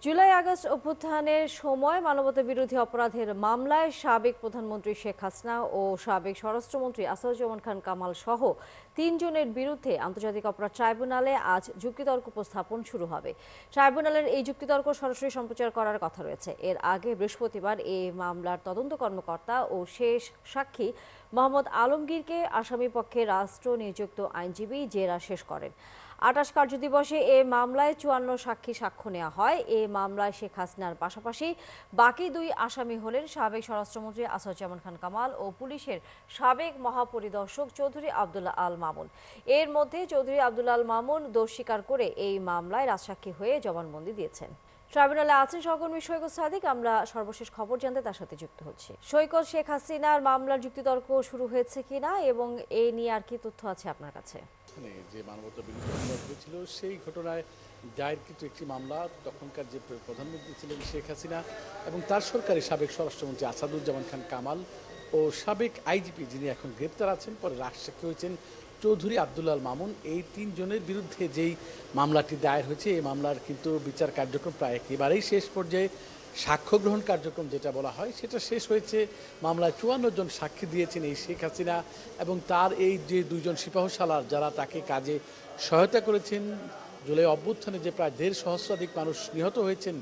July August অভ্যুত্থানের সময় মানবতাবিরোধী অপরাধের মামলায় সাবেক প্রধানমন্ত্রী শেখ হাসিনা ও সাবেক স্বরাষ্ট্রমন্ত্রী আসাদুজ্জামান খান কামাল সহ ৩ জনের বিরুদ্ধে আন্তর্জাতিক অপরাধ ট্রাইব্যুনালে আজ যুক্তিতর্ক উপস্থাপন শুরু হবে। ট্রাইব্যুনালের এই যুক্তিতর্ক সরাসরি সম্প্রচার করার কথা রয়েছে। এর আগে বৃহস্পতিবার এই মামলার তদন্ত কর্মকর্তা ও শেষ সাক্ষী মোহাম্মদ আলমগীরকে আসামি পক্ষে রাষ্ট্র নিযুক্ত আইনজীবী জেরা শেষ করেন। ২৮ কার্যদিবসে এ মামলায় ৫৪ সাক্ষী সাক্ষ্য নেওয়া হয়। এ মামলায় শেখ হাসিনার পাশাপাশি বাকি ২ আসামি হলেন সাবেক স্বরাষ্ট্রমন্ত্রী আসাদুজ্জামান খান কামাল ও পুলিশের সাবেক মহাপরিদর্শক চৌধুরী আবদুল্লাহ আল মামুন। এর মধ্যে চৌধুরী আবদুল্লাহ আল মামুন দোষ স্বীকার করে এই মামলায় রাজসাক্ষী হয়ে জবানবন্দি দিয়েছেন। ট্রাইব্যুনালে আছেন সহকর্মী সৈকত সাদিক। আমরা সর্বশেষ খবর জানতে তার সাথে যুক্ত হচ্ছি। সৈকত, শেখ হাসিনার মামলার যুক্তিতর্ক শুরু হয়েছে কিনা এবং এ নিয়ে আর কি তথ্য আছে আপনার কাছে? যে মানবতা বিরোধী অপরাধ হয়েছিল সেই ঘটনায় দায়েরকৃত একটি মামলা তখনকার যে প্রধানমন্ত্রী ছিলেন শেখ হাসিনা এবং তার সরকারি সাবেক স্বরাষ্ট্রমন্ত্রী আসাদুজ্জামান খান কামাল ও সাবেক আইজিপি যিনি এখন গ্রেপ্তার আছেন, পরে রাজসাক্ষী হয়েছেন চৌধুরী আবদুল্লাহ আল মামুন, এই ৩ জনের বিরুদ্ধে যেই মামলাটি দায়ের হয়েছে এই মামলার কিন্তু বিচার কার্যক্রম প্রায় একেবারেই শেষ পর্যায়ে। সাক্ষ্য গ্রহণ কার্যক্রম যেটা বলা হয় সেটা শেষ হয়েছে। মামলায় ৫৪ জন সাক্ষী দিয়েছেন এই শেখ হাসিনা এবং তার এই যে ২ জন সিপাহসালার যারা তাকে কাজে সহায়তা করেছেন। জুলাই অভ্যুত্থানে যে প্রায় ১.৫ সহস্রাধিক মানুষ নিহত হয়েছেন,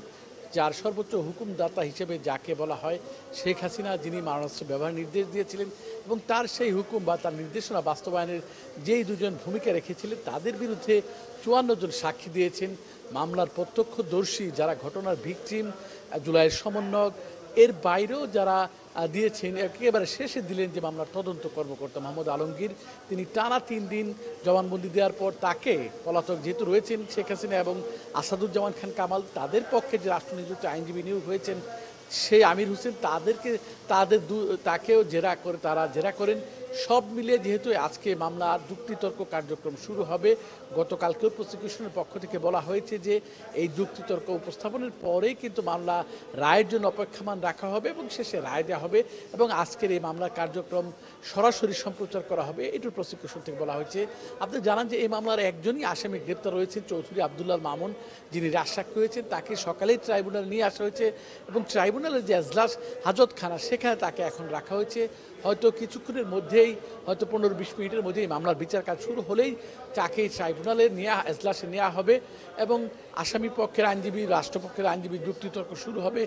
যার সর্বোচ্চ হুকুমদাতা হিসেবে যাকে বলা হয় শেখ হাসিনা, যিনি মারণাস্ত্র ব্যবহার নির্দেশ দিয়েছিলেন এবং তার সেই হুকুম বা তার নির্দেশনা বাস্তবায়নের যেই ২ জন ভূমিকা রেখেছিলেন তাদের বিরুদ্ধে ৫৪ জন সাক্ষী দিয়েছেন। মামলার প্রত্যক্ষদর্শী যারা ঘটনার ভিকটিম, জুলাইয়ের সমন্বয়ক, এর বাইরেও যারা দিয়েছেন, একেবারে শেষে দিলেন যে মামলার তদন্ত কর্মকর্তা মোহাম্মদ আলমগীর, তিনি টানা ৩ দিন জবানবন্দি দেওয়ার পর তাকে পলাতক যেহেতু রয়েছেন শেখ হাসিনা এবং আসাদুজ্জামান খান কামাল, তাদের পক্ষে যে রাষ্ট্রনিযুক্ত আইনজীবী নিয়োগ হয়েছেন সেই আমির হোসেন, তাকেও তারা জেরা করেন। সব মিলিয়ে যেহেতু আজকে মামলার যুক্তিতর্ক কার্যক্রম শুরু হবে, গতকালকেও প্রসিকিউশনের পক্ষ থেকে বলা হয়েছে যে এই যুক্তিতর্ক উপস্থাপনের পরেই কিন্তু মামলা রায়ের জন্য অপেক্ষমান রাখা হবে এবং শেষে রায় দেওয়া হবে এবং আজকের এই মামলার কার্যক্রম সরাসরি সম্প্রচার করা হবে, এটুকু প্রসিকিউশন থেকে বলা হয়েছে। আপনি জানান যে এই মামলার একজনই আসামি গ্রেপ্তার রয়েছেন, চৌধুরী আবদুল্লাহ মামুন, যিনি রাজসাক্ষী হয়েছেন। তাকে সকালেই ট্রাইব্যুনালে নিয়ে আসা হয়েছে এবং ট্রাইব্যুনালের যে এজলাস হাজতখানা সেখানে তাকে এখন রাখা হয়েছে। হয়তো কিছুক্ষণের মধ্যেই, হয়তো ১৫-২০ মিনিটের মধ্যেই মামলার বিচার কাজ শুরু হলেই তাকে ট্রাইব্যুনালে এজলাসে নেওয়া হবে এবং আসামি পক্ষের আইনজীবী, রাষ্ট্রপক্ষের আইনজীবী যুক্তিতর্ক শুরু হবে।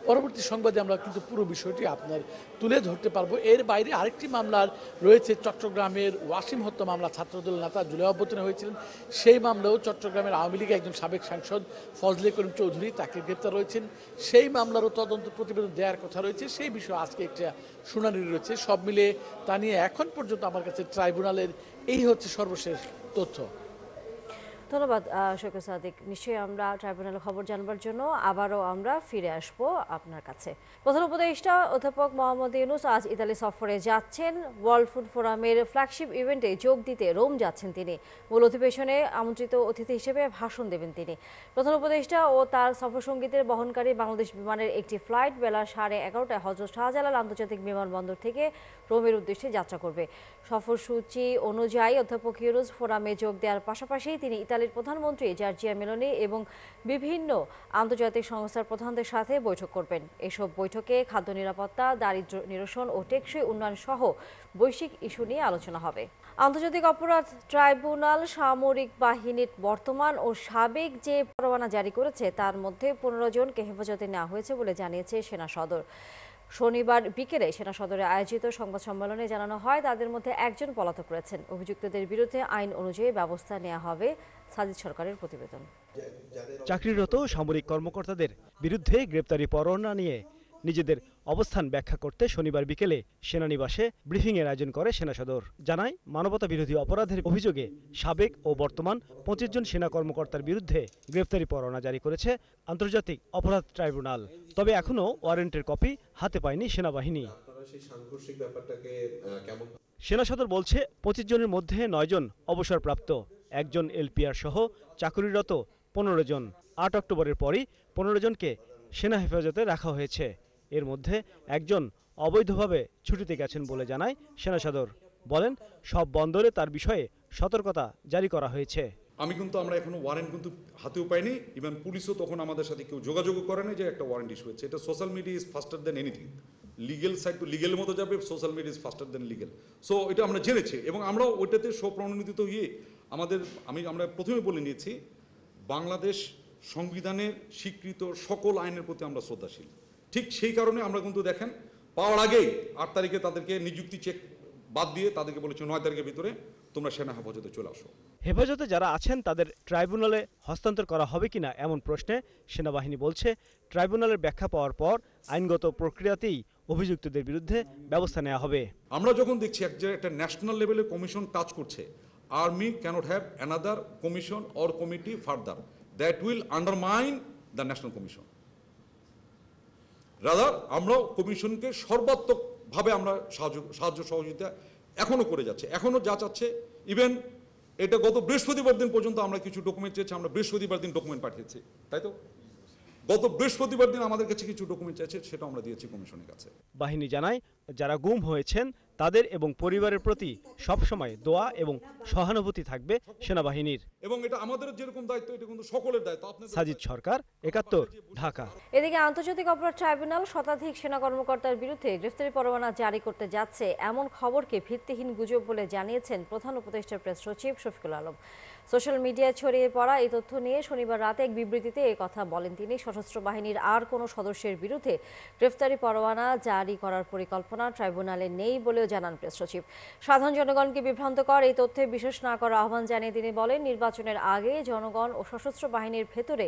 পরবর্তী সংবাদে আমরা কিন্তু পুরো বিষয়টি আপনার তুলে ধরতে পারবো। এর বাইরে আরেকটি মামলার রয়েছে, চট্টগ্রামের ওয়াসিম হত্যা মামলা, ছাত্রদল নেতা জুলাই অভ্যুত্থানে হয়েছিলেন সেই মামলাও চট্টগ্রামের আওয়ামী লীগের একজন সাবেক সাংসদ ফজলে করিম চৌধুরী তাকে গ্রেপ্তার রয়েছেন, সেই মামলারও তদন্ত প্রতিবেদন দেওয়ার কথা রয়েছে। সেই বিষয়ে আজকে একটা শুনানি রয়েছে। সব মিলে তা নিয়ে এখন পর্যন্ত আমার কাছে ট্রাইব্যুনালের এই হচ্ছে সর্বশেষ তথ্য। ধন্যবাদ সৈকত সাদিক। নিশ্চয়ই আমরা ট্রাইব্যুনালের খবর জানবার জন্য আবারও আমরা ফিরে আসব আপনার কাছে। প্রধান উপদেষ্টা অধ্যাপক মোহাম্মদ ইউনূস আজ ইতালি সফরে যাচ্ছেন। ওয়ার্ল্ড ফুড ফোরামের ফ্ল্যাগশিপ ইভেন্টে যোগ দিতে রোম যাচ্ছেন তিনি। মূল অধিবেশনে আমন্ত্রিত অতিথি হিসেবে ভাষণ দেবেন তিনি। প্রধান উপদেষ্টা ও তার সফরসঙ্গীদের বহনকারী বাংলাদেশ বিমানের একটি ফ্লাইট বেলা 11:30টায় হযরত শাহজালাল আন্তর্জাতিক বিমানবন্দর থেকে রোমের উদ্দেশ্যে যাত্রা করবে। সফরসূচি অনুযায়ী অধ্যাপক ইউনূস ফোরামে যোগ দেওয়ার পাশাপাশি তিনি ইতালির প্রধানমন্ত্রী জর্জিয়া মেলোনি এবং বিভিন্ন আন্তর্জাতিক সংস্থার প্রধানদের সাথে বৈঠক করবেন। এসব বৈঠকে খাদ্য নিরাপত্তা, দারিদ্র্য নিরসন ও টেকসই উন্নয়ন সহ বৈশ্বিক ইস্যু নিয়ে আলোচনা হবে। আন্তর্জাতিক অপরাধ ট্রাইব্যুনাল সামরিক বাহিনীর বর্তমান ও সাবেক যে পরোয়ানা জারি করেছে তার মধ্যে ১৫ জনকে হেফাজতে নেওয়া হয়েছে বলে জানিয়েছে সেনা সদর। শনিবার বিকেলে সেনা সদরে আয়োজিত সংবাদ সম্মেলনে জানানো হয় তাদের মধ্যে একজন পলাতক রয়েছেন। অভিযুক্তদের বিরুদ্ধে আইন অনুযায়ী ব্যবস্থা নেওয়া হবে। সাজিদ সরকারের প্রতিবেদন। চাকরিরত সামরিক কর্মকর্তাদের বিরুদ্ধে গ্রেপ্তারি পরোয়ানা নিয়ে নিজেদের অবস্থান ব্যাখ্যা করতে শনিবার বিকেলে সেনানিবাসে ব্রিফিংয়ের আয়োজন করে সেনা সদর। জানায়, মানবতা বিরোধী অপরাধের অভিযোগে সাবেক ও বর্তমান ২৫ জন সেনা কর্মকর্তার বিরুদ্ধে গ্রেপ্তারি পরোয়ানা জারি করেছে আন্তর্জাতিক অপরাধ ট্রাইব্যুনাল। তবে এখনও ওয়ারেন্টের কপি হাতে পায়নি সেনাবাহিনী। সেনা সদর বলছে, ২৫ জনের মধ্যে ৯ জন অবসরপ্রাপ্ত, একজন এলপিআর সহ চাকরিরত ১৫ জন। ৮ অক্টোবরের পরই ১৫ জনকে সেনা হেফাজতে রাখা হয়েছে। এর মধ্যে একজন অবৈধভাবে ছুটিতে গেছেন বলে জানায় সেনা সদর। বলেন, সব বন্দরে তার বিষয়ে সতর্কতা জারি করা হয়েছে। আমরা এখনো ওয়ারেন্ট কিন্তু হাতেও পাইনি, ইভেন পুলিশও তখন আমাদের সাথে কেউ যোগাযোগও করে না যে একটা ওয়ারেন্ট ইস্যু হয়েছে। এটা social media is faster than anything, legal side to লিগেলের মতো যাবে, social media is faster than legal. So এটা আমরা জেনেছি এবং আমরা ওইটাতে স্বপ্রণোদিত হয়ে আমরা প্রথমে বলে নিয়েছি বাংলাদেশ সংবিধানের স্বীকৃত সকল আইনের প্রতি আমরা শ্রদ্ধাশীল। ঠিক সেই কারণে আমরা কিন্তু দেখেন পাওয়ার আগেই 8 তারিখে তাদেরকে নিযুক্তি চেক বাদ দিয়ে তাদেরকে বলেছি 9 তারিখের ভিতরে তোমরা সেনা হেফাজতে চলে আসো। হেফাজতে যারা আছেন তাদের ট্রাইব্যুনালে হস্তান্তর করা হবে কিনা এমন প্রশ্নে সেনাবাহিনী বলছে, ট্রাইব্যুনালের ব্যাখ্যা পাওয়ার পর আইনগত প্রক্রিয়াতেই অভিযুক্তদের বিরুদ্ধে ব্যবস্থা নেওয়া হবে। আমরা যখন দেখছি একটা ন্যাশনাল লেভেলে কমিশন কাজ করছে, army cannot have another commission or committee further that will undermine the national commission. Rather আমরাও কমিশনকে সর্বাত্মকভাবে আমরা সাহায্য সহযোগিতা এখনো করে যাচ্ছে, এখনো যা চাচ্ছে। ইভেন এটা গত বৃহস্পতিবার দিন পর্যন্ত আমরা কিছু ডকুমেন্ট চেয়েছি, আমরা বৃহস্পতিবার দিন ডকুমেন্ট পাঠিয়েছি, তাই তো? গত বৃহস্পতিবার দিন আমাদের কাছে কিছু ডকুমেন্ট চাইছে, সেটা আমরা দিয়েছি কমিশনের কাছে। বাহিনী জানায়, যারা গুম হয়েছেন তাদের এবং পরিবারের প্রতি সবসময় দোয়া এবং সহানুভূতি থাকবে সেনাবাহিনীর। এবং এটা আমাদের যেরকম দায়িত্ব, এটা কিন্তু সকলের দায়িত্ব। সাজিদ সরকার, ৭১, ঢাকা। এদিকে আন্তর্জাতিক অপরাধ ট্রাইব্যুনাল শতাধিক সেনা কর্মকর্তার বিরুদ্ধে গ্রেফতারি পরোয়ানা জারি করতে যাচ্ছে এমন খবরকে ভিত্তিহীন গুজব বলে জানিয়েছেন প্রধান উপদেষ্টার প্রেস সচিব শফিকুল আলম। সোশ্যাল মিডিয়ায় ছড়িয়ে পড়া এই তথ্য নিয়ে শনিবার রাতে এক বিবৃতিতে এই কথা বলেন তিনি। সশস্ত্র বাহিনীর আর কোনো সদস্যের বিরুদ্ধে গ্রেফতারি পরোয়ানা জারি করার পরিকল্পনা ট্রাইব্যুনালে নেই বলেও জানান প্রেস সচিব। সাধারণ জনগণকে বিভ্রান্তকর এই তথ্যে বিশ্বাস না করার আহ্বান জানিয়ে তিনি বলেন, নির্বাচনের আগে জনগণ ও সশস্ত্র বাহিনীর ভেতরে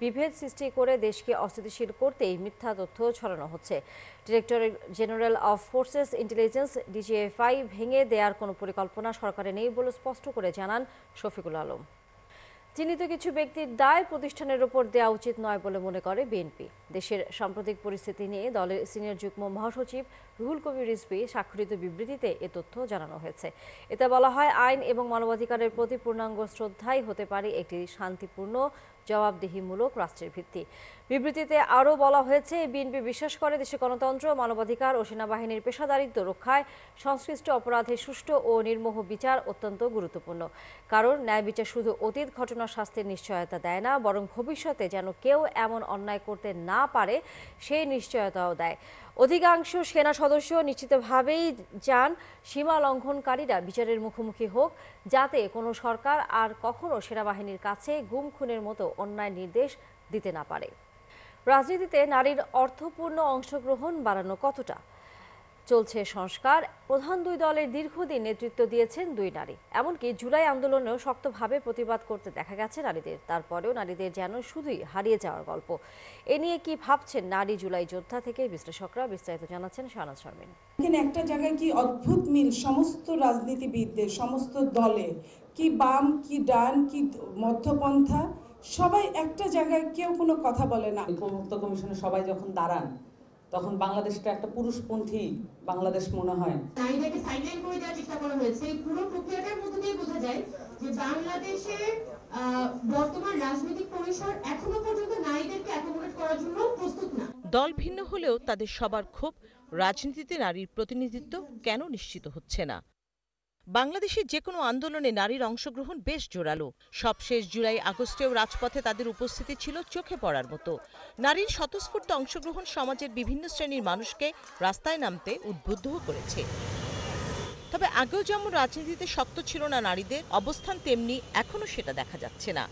বিভেদ সৃষ্টি করে দেশকে অস্থিতিশীল করতেই মিথ্যা তথ্য ছড়ানো হচ্ছে। Director general of forces intelligence DGFI ভেঙে দেওয়ার কোনো পরিকল্পনা সরকারে নেই বলে স্পষ্ট করে জানান শফিকুল আলম। চিহ্নিত কিছু ব্যক্তির দায় প্রতিষ্ঠানের উপর দেওয়া উচিত নয় বলে মনে করে বিএনপি। দেশের সাম্প্রতিক পরিস্থিতি নিয়ে দলের সিনিয়র যুগ্ম মহাসচিব রুহুল কবির রিজভী স্বাক্ষরিত বিবৃতিতে এ তথ্য জানানো হয়েছে। এতে বলা হয়, আইন এবং মানবাধিকারের প্রতি পূর্ণাঙ্গ শ্রদ্ধাই হতে পারে একটি শান্তিপূর্ণ জবাবদিহিমূলক রাষ্ট্রের ভিত্তি। বিবৃতিতে আরও বলা হয়েছে, বিএনপি বিশ্বাস করে দেশে গণতন্ত্র, মানবাধিকার ও সেনাবাহিনীর পেশাদারিত্ব রক্ষায় সংশ্লিষ্ট অপরাধের সুষ্ঠু ও নির্মোহ বিচার অত্যন্ত গুরুত্বপূর্ণ। কারণ ন্যায় বিচার শুধু অতীত ঘটনার শাস্তির নিশ্চয়তা দেয় না, বরং ভবিষ্যতে যেন কেউ এমন অন্যায় করতে না পারে সেই নিশ্চয়তাও দেয়। অধিকাংশ সেনা সদস্য নিশ্চিতভাবেই চান সীমা লঙ্ঘনকারীরা বিচারের মুখোমুখি হোক, যাতে কোনো সরকার আর কখনো সেনাবাহিনীর কাছে গুম খুনের মতো অন্যায় নির্দেশ দিতে না পারে। রাজনীতিতে নারীর অর্থপূর্ণ অংশগ্রহণ বাড়ানো কতটা? চলছে সংস্কার। প্রধান দুই দলের দীর্ঘদিন নেতৃত্ব দিয়েছেন দুই নারী। এমনকি জুলাই আন্দোলনেও শক্তভাবে প্রতিবাদ করতে দেখা গেছে নারীদের। তারপরেও নারীদের যেন শুধুই হারিয়ে যাওয়ার গল্প। এ নিয়ে কি ভাবছেন নারী জুলাই যোদ্ধা থেকে বিশ্লেষকরা? বিস্তারিত জানাচ্ছেন শাহনাজ শারমিন। এখানে একটা জায়গায় কি অদ্ভুত মিল সমস্ত রাজনীতিবিদদের, সমস্ত দলে, কি বাম কি ডান কি মধ্যপন্থা, সবাই একটা জায়গায়, কেউ কোনো কথা বলে না। মুক্ত কমিশনে সবাই যখন দাঁড়ান তখন বাংলাদেশটা একটা পুরুষপন্থী বাংলাদেশ মনে হয়। নারীদেরকে সাইডলাইন করে দেওয়ার চেষ্টা করা হয়েছে। এই পুরো প্রক্রিয়াটার মধ্যে দিয়ে বোঝা যায় যে বাংলাদেশের বর্তমান রাজনৈতিক পরিসর এখনো পর্যন্ত নারীদেরকে অ্যাকোমোডেট করার জন্য প্রস্তুত না। দল ভিন্ন হলেও তাদের সবার ক্ষোভ, রাজনীতিতে নারীর প্রতিনিধিত্ব কেন নিশ্চিত হচ্ছে না। বাংলাদেশের যে কোনো আন্দোলনে নারীর অংশগ্রহণ বেশ জোরালো। সবশেষ জুলাই আগস্টেও রাজপথে তাদের উপস্থিতি ছিল চোখে পড়ার মতো। নারীর স্বতঃস্ফূর্ত অংশগ্রহণ সমাজের বিভিন্ন শ্রেণীর মানুষকে রাস্তায় নামতে উদ্বুদ্ধও করেছে। তবে আগেও যেমন রাজনীতিতে শক্ত ছিল না নারীদের অবস্থান, তেমনি এখনো সেটা দেখা যাচ্ছে না।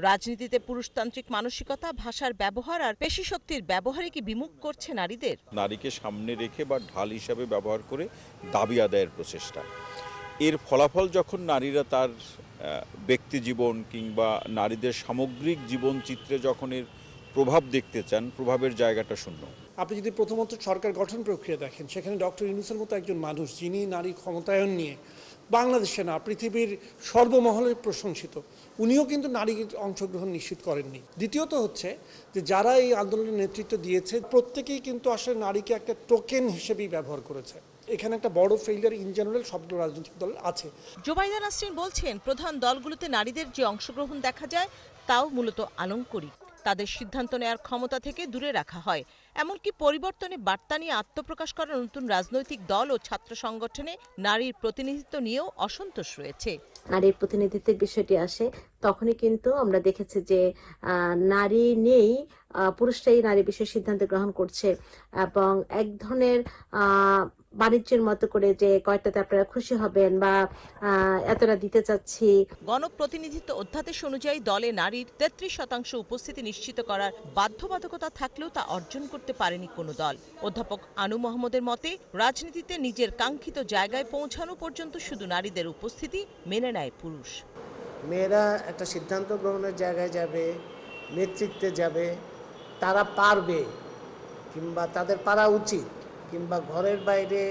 রাজনীতিতে পুরুষতান্ত্রিক মানসিকতা, ভাষার ব্যবহার আর পেশি শক্তির ব্যবহারে কি বিমুখ করছে নারীদের? নারীকে সামনে রেখে বা ঢাল হিসাবে ব্যবহার করে দাবি আদায়ের প্রচেষ্টা, এর ফলাফল যখন নারীরা তার ব্যক্তি জীবন কিংবা নারীদের সামগ্রিক জীবনচিত্রে যখন এর প্রভাব দেখতে চান, প্রভাবের জায়গাটা শূন্য। আপনি যদি প্রথমত সরকার গঠন প্রক্রিয়া দেখেন, সেখানে ডক্টর ইউনূসের মতো একজন মানুষ, যিনি নারী ক্ষমতায়ন নিয়ে বাংলাদেশে না পৃথিবীর সর্বমহলে প্রশংসিত, উনিও কিন্তু নারীর অংশগ্রহণ নিশ্চিত করেননি। দ্বিতীয়ত হচ্ছে যে যারা এই আন্দোলনের নেতৃত্ব দিয়েছে প্রত্যেকেই কিন্তু আসলে নারীকে একটা টোকেন হিসেবেই ব্যবহার করেছে। এখানে একটা বড় ফেইলিয়ার ইন জেনারেল সব রাজনৈতিক দল আছে। জোবাইদা নাসরিন বলছেন, প্রধান দলগুলোতে নারীদের যে অংশগ্রহণ দেখা যায় তাও মূলত আলংকরিক। তাদের সিদ্ধান্ত নেওয়ার ক্ষমতা থেকে দূরে রাখা হয়। এমনকি পরিবর্তনে বার্তা নিয়ে আত্মপ্রকাশ করা নতুন রাজনৈতিক দল ও ছাত্র সংগঠনে নারীর প্রতিনিধিত্ব নিয়েও অসন্তোষ রয়েছে। নারীর প্রতিনিধিত্বের বিষয়টি আসে তখনই কিন্তু আমরা দেখেছি যে নারী নেই, পুরুষরাই নারী বিষয়ে সিদ্ধান্ত গ্রহণ করছে এবং এক ধরনের বাণিজ্যের মতো করে যে কয়টাতে আপনারা খুশি হবেন বা এতটা দিতে চাচ্ছি। গণপ্রতিনিধিত্ব অধ্যাদেশ অনুযায়ী দলে নারীর 33% উপস্থিতি নিশ্চিত করার বাধ্যবাধকতা থাকলেও তা অর্জন করতে পারেনি কোনো দল। অধ্যাপক আনু মোহাম্মদের মতে, রাজনীতিতে নিজের কাঙ্ক্ষিত জায়গায় পৌঁছানো পর্যন্ত শুধু নারীদের উপস্থিতি মেনে নেয় পুরুষ। মেয়েরা একটা সিদ্ধান্ত গ্রহণের জায়গায় যাবে, নেতৃত্বে যাবে, তারা পারবে কিংবা তাদের পারা উচিত, কিংবা ঘরের বাইরে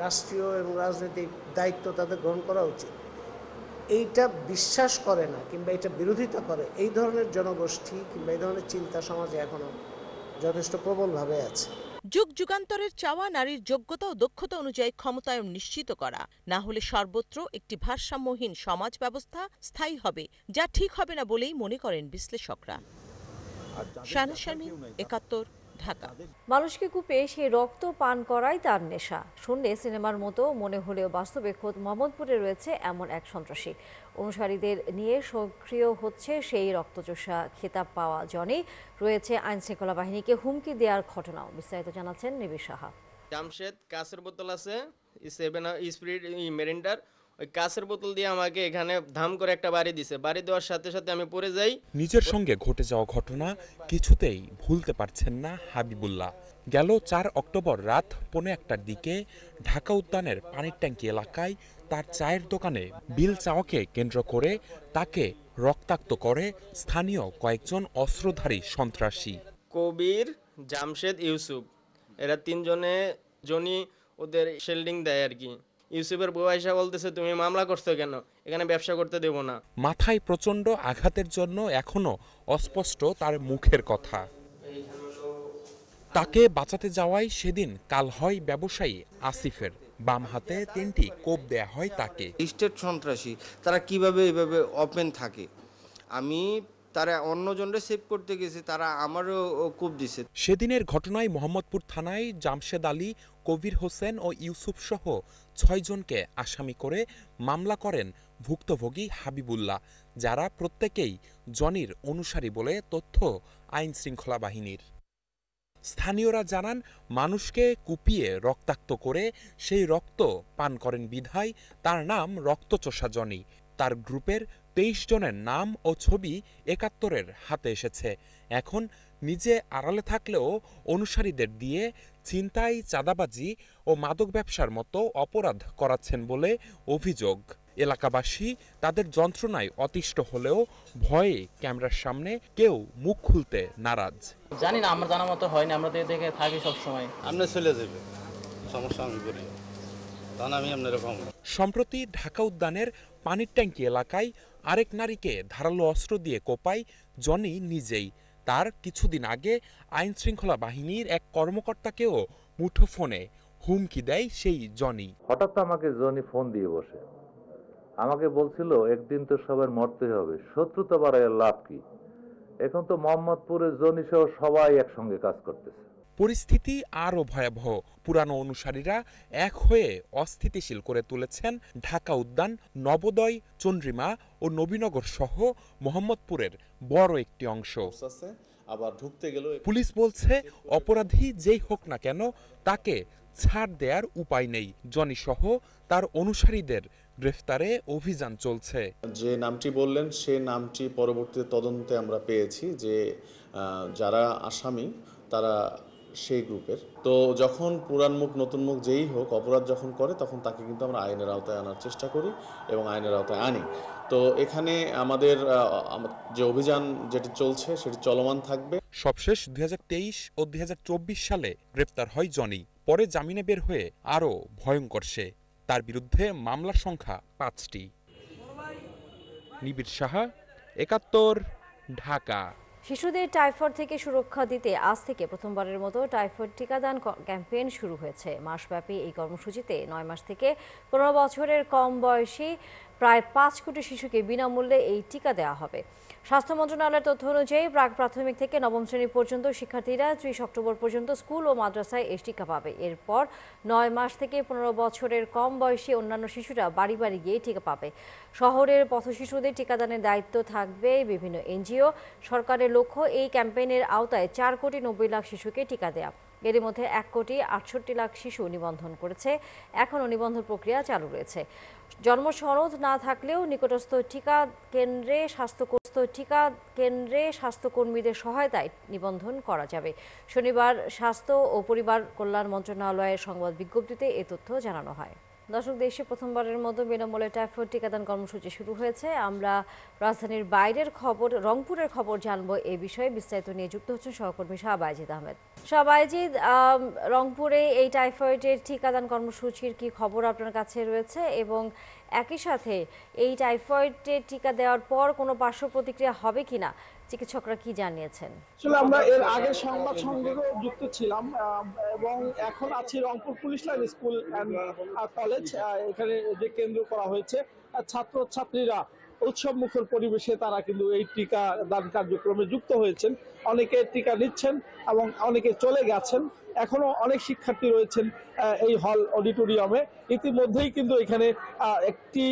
রাষ্ট্রীয় এবং রাজনৈতিক দায়িত্ব তাদের গ্রহণ করা উচিত, এইটা বিশ্বাস করে না কিংবা এটা বিরোধিতা করে এই ধরনের জনগোষ্ঠী কিংবা এই ধরনের চিন্তা সমাজে এখনো যথেষ্ট প্রবলভাবে আছে। যুগ যুগান্তরের চাওয়া নারীর যোগ্যতা ও দক্ষতা অনুযায়ী ক্ষমতায়ন নিশ্চিত করা, না হলে সর্বত্র একটি ভারসাম্যহীন সমাজ ব্যবস্থা স্থায়ী হবে, যা ঠিক হবে না বলেই মনে করেন বিশ্লেষকরা। শাহনাজ শারমিন, ৭১, ঢাকা। মানুষকে কূপে সেই রক্ত পান করাই তার নেশা। শুনলে সিনেমার মতো মনে হলেও বাস্তবে খোদ মোহাম্মদপুরে রয়েছে এমন এক সন্ত্রাসী। অনুসারীদের নিয়ে সক্রিয় হচ্ছে সেই রক্তচোষা খেতাব পাওয়া জনি। রয়েছে আইনশৃঙ্খলা বাহিনীকে হুমকি দেওয়ার ঘটনাও। বিস্তারিত জানাচ্ছেন নিবিড় সাহা। জামশেদ কাঁচের বোতল আছে, 7 স্পিরিট মেরিন্ডার, ওই কাঁচের বোতল দিয়ে আমাকে এখানে ধাম করে একটা বাড়ি দিছে। বাড়ি দেওয়ার সাথে সাথে আমি পড়ে যাই। নিজের সঙ্গে ঘটে যাওয়া ঘটনা কিছুতেই ভুলতে পারছেন না হাবিবুল্লাহ। গেল 4 অক্টোবর রাত 1:15টার দিকে ঢাকা উদ্যানের পানির ট্যাঙ্কি এলাকায় তার চায়ের দোকানে বিল চাওয়াকে কেন্দ্র করে তাকে রক্তাক্ত করে স্থানীয় কয়েকজন অস্ত্রধারী সন্ত্রাসী। কবির, জামশেদ, ইউসুফ, এরা 3 জনে জনি ওদের শেল্ডিং দেয় আর কি। ইউসুফের বউ আয়েশা বলতেছে, তুমি মামলা করছো কেন, এখানে ব্যবসা করতে দেব না। মাথায় প্রচণ্ড আঘাতের জন্য এখনো অস্পষ্ট তার মুখের কথা। তাকে বাঁচাতে যাওয়ায় সেদিন কাল হয় ব্যবসায়ী আসিফের। বাম হাতে 3টি কোপ দেয়া হয় তাকে। স্টেট সন্ত্রাসী তারা কিভাবে এভাবে ওপেন থাকে, আমি তারা অন্যজনরে সেভ করতে গেছি, তারা আমারও কোপ দিছে। সেদিনের ঘটনায় মোহাম্মদপুর থানায় জামশেদ আলী, কবির হোসেন ও ইউসুফ সহ 6 জনকে আসামি করে মামলা করেন ভুক্তভোগী হাবিবুল্লাহ, যারা প্রত্যেকেই জনির অনুসারী বলে তথ্য আইন শৃঙ্খলা বাহিনীর। স্থানীয়রা জানান, মানুষকে কুপিয়ে রক্তাক্ত করে সেই রক্ত পান করেন বিধায় তার নাম রক্তচোষা জনি। তার গ্রুপের 23 জনের নাম ও ছবি ৭১-এর হাতে এসেছে। এখন নিজে আড়ালে থাকলেও অনুসারীদের দিয়ে ছিনতাই, চাঁদাবাজি ও মাদক ব্যবসার মতো অপরাধ করাচ্ছেন বলে অভিযোগ। এলাকাবাসী তাদের যন্ত্রণায় অতিষ্ঠ হলেও ভয়ে ক্যামেরার সামনে কেউ মুখ খুলতে নারাজ। জানি না, আমার জানা মতো হয়নি, আমরা দেখে থাকি সবসময়। আপনি চলে যাবে, সমস্যা আমি করি, তখন আমি আপনার কম। সম্প্রতি ঢাকা উদ্যানের পানির ট্যাঙ্কি এলাকায় আরেক নারীকে ধারালো অস্ত্র দিয়ে কোপায় জনি নিজেই। তার কিছুদিন আগে আইন শৃঙ্খলা বাহিনীর এক কর্মকর্তাকেও মুঠোফোনে হুমকি দেয় সেই জনি। হঠাৎ আমাকে জনি ফোন দিয়ে বসে আমাকে বলছিল, একদিন তো সবার মরতে হবে, শত্রুতা বাড়ায় লাভ কি? এখন তো মোহাম্মদপুরে জনি সহ সবাই একসঙ্গে কাজ করতেছে। পরিস্থিতি আরও ভয়াবহ। পুরানো অনুসারীরা এক হয়ে অস্থিতিশীল করে তুলেছেন ঢাকা উদ্যান, নবোদয়, চন্দ্রিমা ও নবীনগর সহ মোহাম্মদপুরের বড় একটি অংশ। আবার ঢুকতে গেল। পুলিশ বলছে, অপরাধী যেই হোক না কেন তাকে ছাড় দেওয়ার উপায় নেই। জনি সহ তার অনুসারীদের গ্রেফতারে অভিযান চলছে। যে নামটি বললেন সে নামটি পরবর্তীতে তদন্তে আমরা পেয়েছি যে যারা আসামি তারা সেই গ্রুপের। তো যখন পুরান মুখ নতুন মুখ যেই হোক অপরাধ যখন করে তখন তাকে কিন্তু আমরা আইনের আওতায় আনার চেষ্টা করি এবং আইনের আওতায় আনি। তো এখানে আমাদের যে অভিযান যেটি চলছে সেটি চলমান থাকবে। সবশেষ 2023 ও 2024 সালে গ্রেপ্তার হয় জনি। পরে জামিনে বের হয়ে আরও ভয়ঙ্কর সে। তার বিরুদ্ধে মামলার সংখ্যা 5টি। নিবিড় সাহা, ৭১, ঢাকা। শিশুদের টাইফয়েড থেকে সুরক্ষা দিতে আজ থেকে প্রথমবারের মতো টাইফয়েড টিকাদান ক্যাম্পেইন শুরু হয়েছে। মাসব্যাপী এই কর্মসূচিতে 9 মাস থেকে 15 বছরের কম বয়সী প্রায় 5 কোটি শিশুকে বিনামূল্যে এই টিকা দেওয়া হবে। স্বাস্থ্য মন্ত্রণালয়ের তথ্য অনুযায়ী প্রাক প্রাথমিক থেকে নবম শ্রেণী পর্যন্ত শিক্ষার্থীরা 30 অক্টোবর পর্যন্ত স্কুল ও মাদ্রাসায় এই টিকা পাবে। এরপর 9 মাস থেকে 15 বছরের কম বয়সী অন্যান্য শিশুরা বাড়ি বাড়ি গিয়ে টিকা পাবে। শহরের পথশিশুদের টিকাদানের দায়িত্ব থাকবে বিভিন্ন এনজিও। সরকারের লক্ষ্য এই ক্যাম্পেইনের আওতায় 4 কোটি 90 লাখ শিশুকে টিকা দেয়া। এর মধ্যে 1 কোটি 68 লাখ শিশু নিবন্ধন করেছে। এখনও নিবন্ধন প্রক্রিয়া চালু রয়েছে। জন্ম সনদ না থাকলেও নিকটস্থ টিকা কেন্দ্রে স্বাস্থ্যকর্মীদের সহায়তায় নিবন্ধন করা যাবে। শনিবার স্বাস্থ্য ও পরিবার কল্যাণ মন্ত্রণালয়ের সংবাদ বিজ্ঞপ্তিতে এ তথ্য জানানো হয়। দর্শক, দেশে প্রথমবারের মতো বিনামূল্যে টাইফয়েড টিকাদান কর্মসূচি শুরু হয়েছে। আমরা রাজধানীর বাইরের খবর, রংপুরের খবর জানবো। এই বিষয়ে বিস্তারিত নিয়ে যুক্ত হচ্ছেন সহকর্মী শাহবাজিদ আহমেদ। শাহবাজিদ, রংপুরে এই টাইফয়েডের টিকাদান কর্মসূচির কি খবর আপনার কাছে রয়েছে, এবং একই সাথে এই টাইফয়েডের টিকা দেওয়ার পর কোনো পার্শ্ব প্রতিক্রিয়া হবে কিনা চিকিৎসকরা কি জানিয়েছেন? আসলে আমরা এর আগে সংবাদ সংগ্রহে যুক্ত ছিলাম এবং এখন আছি Rangpur police line school and college. এখানে যে কেন্দ্র করা হয়েছে, ছাত্রছাত্রীরা উৎসব মুখর পরিবেশে তারা কিন্তু এই টিকা দান কার্যক্রমে যুক্ত হয়েছেন। অনেকে টিকা নিচ্ছেন এবং অনেকে চলে গেছেন। এখনো অনেক শিক্ষার্থী রয়েছেন এই হল অডিটোরিয়ামে। ইতিমধ্যেই কিন্তু এখানে একটি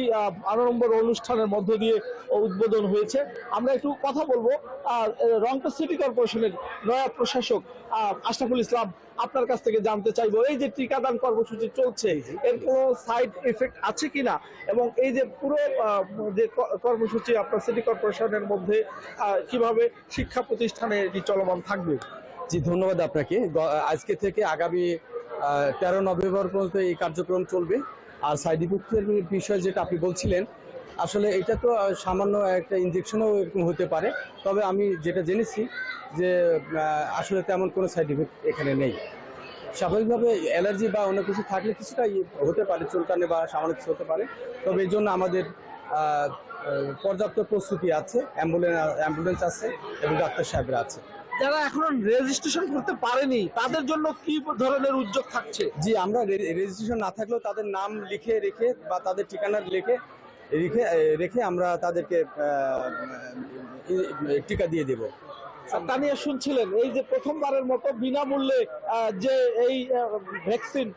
আড়ম্বর অনুষ্ঠানের মধ্য দিয়ে উদ্বোধন হয়েছে। আমরা একটু কথা বলবো রংপুর সিটি কর্পোরেশনের নয়া প্রশাসক আশরাফুল ইসলাম, আপনার কাছ থেকে জানতে চাইবো এই যে টিকাদান কর্মসূচি চলছে এর কোনো সাইড এফেক্ট আছে কিনা, এবং এই যে পুরো যে কর্মসূচি আপনার সিটি কর্পোরেশনের মধ্যে কিভাবে শিক্ষা প্রতিষ্ঠানে এটি চলমান থাকবে। জি, ধন্যবাদ আপনাকে। আজকে থেকে আগামী 13 নভেম্বর পর্যন্ত এই কার্যক্রম চলবে। আর সাইড ইফেক্টের বিষয় যেটা আপনি বলছিলেন, আসলে এটা তো সামান্য একটা ইনজেকশনও এরকম হতে পারে। তবে আমি যেটা জেনেছি যে আসলে তেমন কোনো সাইড ইফেক্ট এখানে নেই। স্বাভাবিকভাবে অ্যালার্জি বা অন্য কিছু থাকলে কিছুটা হতে পারে, চুলকানে বা সামান্য কিছু হতে পারে। তবে এই জন্য আমাদের পর্যাপ্ত প্রস্তুতি আছে, অ্যাম্বুলেন্স আছে এবং ডাক্তার সাহেবরা আছে। যারা এখন রেজিস্ট্রেশন করতে পারেনি তাদের জন্য কি ধরনের উদ্যোগ থাকছে? জি, আমরা রেজিস্ট্রেশন না থাকলেও তাদের নাম লিখে রেখে বা তাদের ঠিকানা রেখে আমরা তাদেরকে টিকা দিয়ে দেব। তা নিয়ে শুনছিলেন এই যে প্রথমবারের মতো বিনামূল্যে যে এই ভ্যাকসিন,